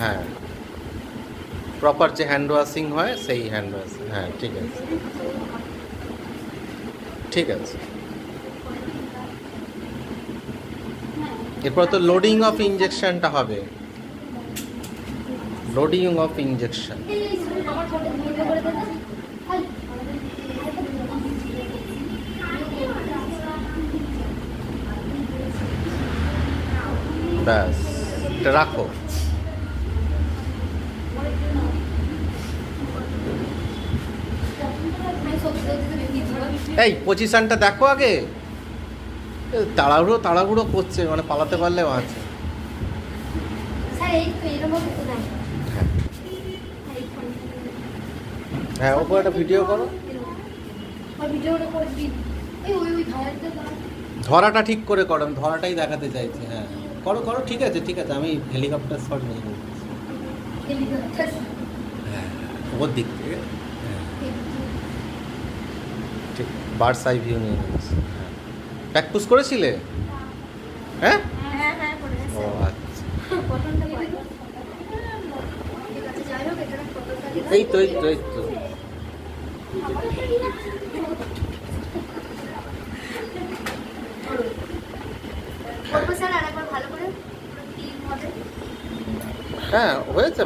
হ্যাঁ, প্রপার যে hand washing হয় সেই হ্যান্ড ওয়াশিং। হ্যাঁ, ঠিক আছে, ঠিক আছে। এরপর তো লোডিং অফ ইঞ্জেকশনটা হবে, লোডিং অফ ইঞ্জেকশন। ব্যাস, এটা রাখো। এই পজিশনটা দেখো আগে। তাড়াহুড়ো তাড়াহুড়ো করছে, মানে পালাতে পারলেও আছে। হ্যাঁ, ওপর একটা ভিডিও করো। ধরাটা ঠিক করে করো, আমি ধরাটাই দেখাতে চাইছি। হ্যাঁ, করো করো, ঠিক আছে ঠিক আছে, আমি হেলিকপ্টার শট নিয়ে নেব। হ্যাঁ, ওর দিক থেকে। হ্যাঁ, ঠিক, বার্ডস আই ভিউ নিয়ে নিচ্ছি। হ্যাঁ, প্র্যাকটিস করেছিলে? হ্যাঁ, ও আচ্ছা, এই তো এই তো এই তো। হ্যাঁ, হয়েছে।